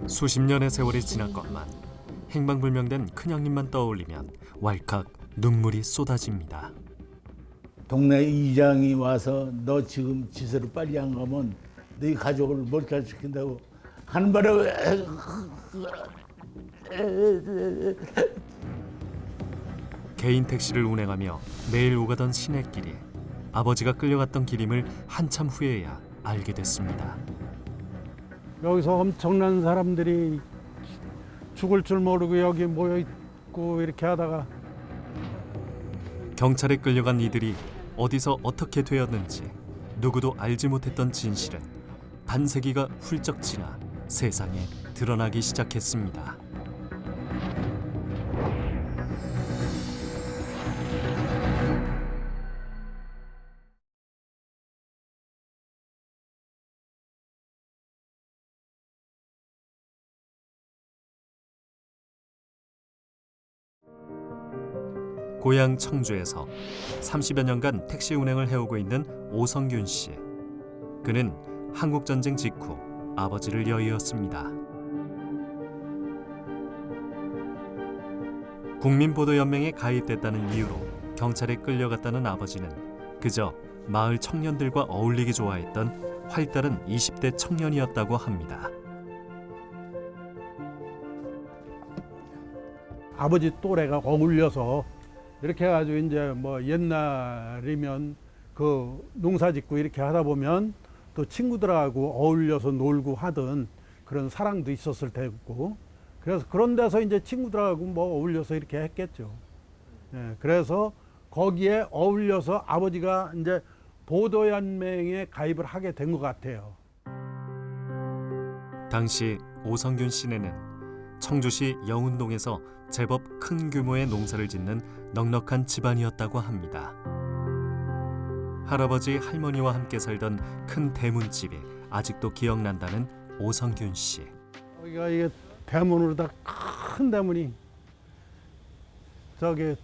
수십 년의 세월이 지났건만 행방불명된 큰형님만 떠올리면 왈칵 눈물이 쏟아집니다. 동네 이장이 와서 너 지금 지세로 빨리 안 가면 네 가족을 몰살시킨다고 하는 바람에 개인 택시를 운행하며 매일 오가던 시내길이 아버지가 끌려갔던 길임을 한참 후에야 알게 됐습니다. 여기서 엄청난 사람들이 죽을 줄 모르고 여기 모여 있고 이렇게 하다가 경찰에 끌려간 이들이 어디서 어떻게 되었는지 누구도 알지 못했던 진실은 반세기가 훌쩍 지나 세상에 드러나기 시작했습니다. 고향 청주에서 30여 년간 택시 운행을 해오고 있는 오성균 씨. 그는 한국전쟁 직후 아버지를 여의었습니다. 국민보도연맹에 가입됐다는 이유로 경찰에 끌려갔다는 아버지는 그저 마을 청년들과 어울리기 좋아했던 활달한 20대 청년이었다고 합니다. 아버지 또래가 어울려서 이렇게 해가지고 이제 뭐 옛날이면 그 농사짓고 이렇게 하다 보면 또 친구들하고 어울려서 놀고 하던 그런 사랑도 있었을 테고, 그래서 그런 데서 이제 친구들하고 뭐 어울려서 이렇게 했겠죠. 예, 그래서 거기에 어울려서 아버지가 이제 보도연맹에 가입을 하게 된 것 같아요. 당시 오성균 씨네는 청주시 영운동에서 제법 큰 규모의 농사를 짓는 넉넉한 집안이었다고 합니다. 할아버지 할머니와 함께 살던 큰 대문집이 아직도 기억난다는 오성균 씨. 여기가 이게 대문으로 다 큰 대문이 저기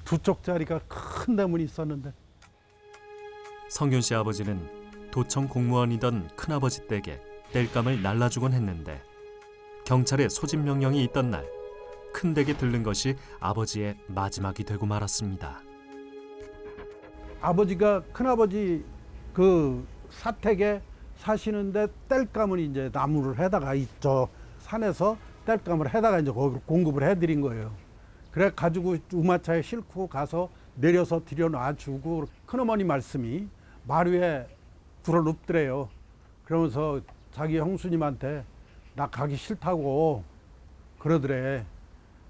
두 쪽짜리가 큰 대문이 있었는데 성균 씨 아버지는 도청 공무원이던 큰아버지 댁에 땔감을 날라주곤 했는데 경찰의 소집 명령이 있던 날 큰 댁에 들른 것이 아버지의 마지막이 되고 말았습니다. 아버지가 큰아버지 그 사택에 사시는데 땔감을 이제 나무를 해다가 있죠. 산에서 땔감을 해다가 이제 거기로 공급을 해드린 거예요. 그래 가지고 우마차에 싣고 가서 내려서 들여놔주고 큰어머니 말씀이 말 위에 불어눕더래요. 그러면서 자기 형수님한테 나 가기 싫다고 그러더래.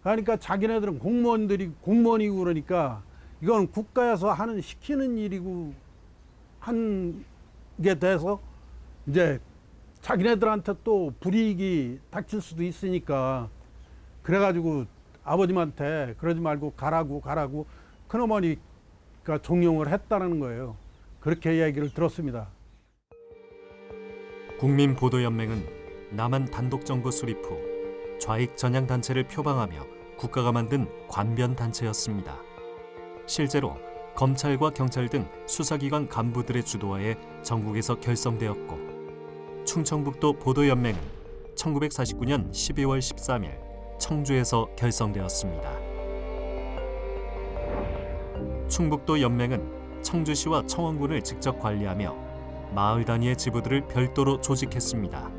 그러니까 자기네들은 공무원이고 그러니까 이건 국가에서 하는 시키는 일이고 한 게 돼서 이제 자기네들한테 또 불이익이 닥칠 수도 있으니까 그래가지고 아버님한테 그러지 말고 가라고 큰어머니가 종용을 했다는 거예요. 그렇게 얘기를 들었습니다. 국민보도연맹은 남한 단독정부 수립 후 좌익 전향 단체를 표방하며 국가가 만든 관변 단체였습니다. 실제로 검찰과 경찰 등 수사기관 간부들의 주도하에 전국에서 결성되었고 충청북도 보도연맹은 1949년 12월 13일 청주에서 결성되었습니다. 충북도 연맹은 청주시와 청원군을 직접 관리하며 마을 단위의 지부들을 별도로 조직했습니다.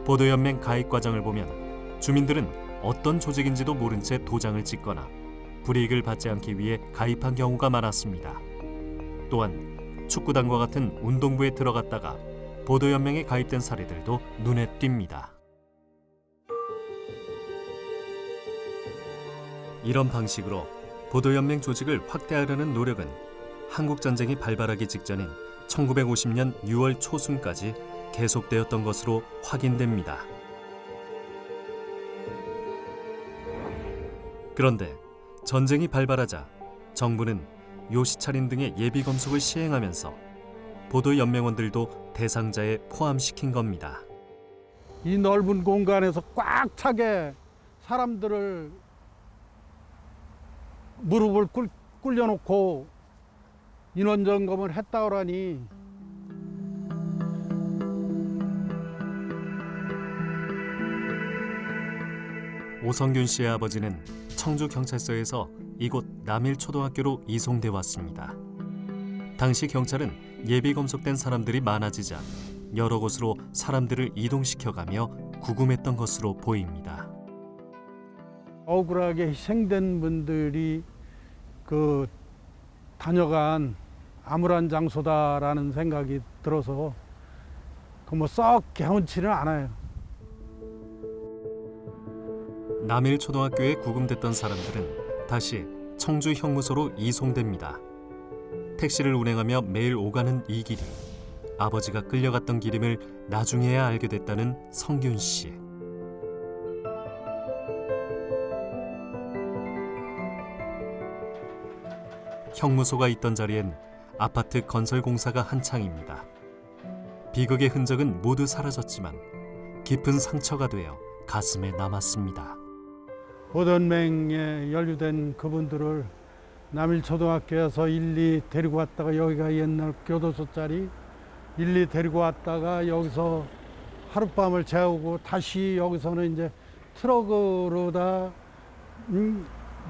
보도연맹 가입 과정을 보면 주민들은 어떤 조직인지도 모른 채 도장을 찍거나 불이익을 받지 않기 위해 가입한 경우가 많았습니다. 또한 축구단과 같은 운동부에 들어갔다가 보도연맹에 가입된 사례들도 눈에 띕니다. 이런 방식으로 보도연맹 조직을 확대하려는 노력은 한국전쟁이 발발하기 직전인 1950년 6월 초순까지 계속되었던 것으로 확인됩니다. 그런데 전쟁이 발발하자 정부는 요시차린 등의 예비 검속을 시행하면서 보도연맹원들도 대상자에 포함시킨 겁니다. 이 넓은 공간에서 꽉 차게 사람들을 무릎을 꿇려놓고 인원 점검을 했다 그러니 오성균 씨의 아버지는 청주 경찰서에서 이곳 남일초등학교로 이송돼 왔습니다. 당시 경찰은 예비 검속된 사람들이 많아지자 여러 곳으로 사람들을 이동시켜가며 구금했던 것으로 보입니다. 억울하게 희생된 분들이 그 다녀간 암울한 장소다라는 생각이 들어서 그 뭐 썩 개운치는 않아요. 남일초등학교에 구금됐던 사람들은 다시 청주 형무소로 이송됩니다. 택시를 운행하며 매일 오가는 이 길이 아버지가 끌려갔던 길임을 나중에야 알게 됐다는 성균 씨. 형무소가 있던 자리엔 아파트 건설 공사가 한창입니다. 비극의 흔적은 모두 사라졌지만 깊은 상처가 되어 가슴에 남았습니다. 보던맹에 연루된 그분들을 남일초등학교에서 1, 2 데리고 왔다가 여기가 옛날 교도소 자리 1, 2 데리고 왔다가 여기서 하룻밤을 재우고 다시 여기서는 이제 트럭으로다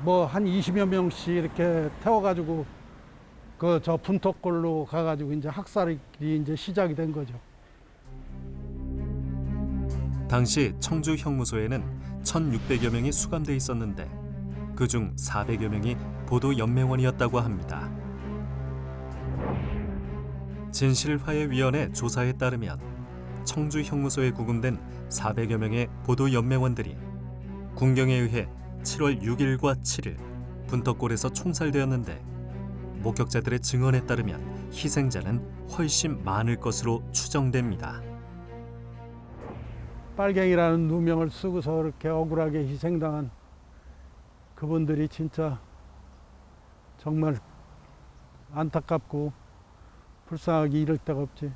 뭐 한 20여 명씩 이렇게 태워가지고 그 저 분토골로 가가지고 이제 학살이 이제 시작이 된 거죠. 당시 청주 형무소에는 1,600여 명이 수감돼 있었는데 그중 400여 명이 보도연맹원이었다고 합니다. 진실화해위원회 조사에 따르면 청주 형무소에 구금된 400여 명의 보도연맹원들이 군경에 의해 7월 6일과 7일 분덕골에서 총살되었는데 목격자들의 증언에 따르면 희생자는 훨씬 많을 것으로 추정됩니다. 빨갱이라는 누명을 쓰고서 이렇게 억울하게 희생당한 그분들이 진짜 정말 안타깝고 불쌍하기 이를 데가 없지.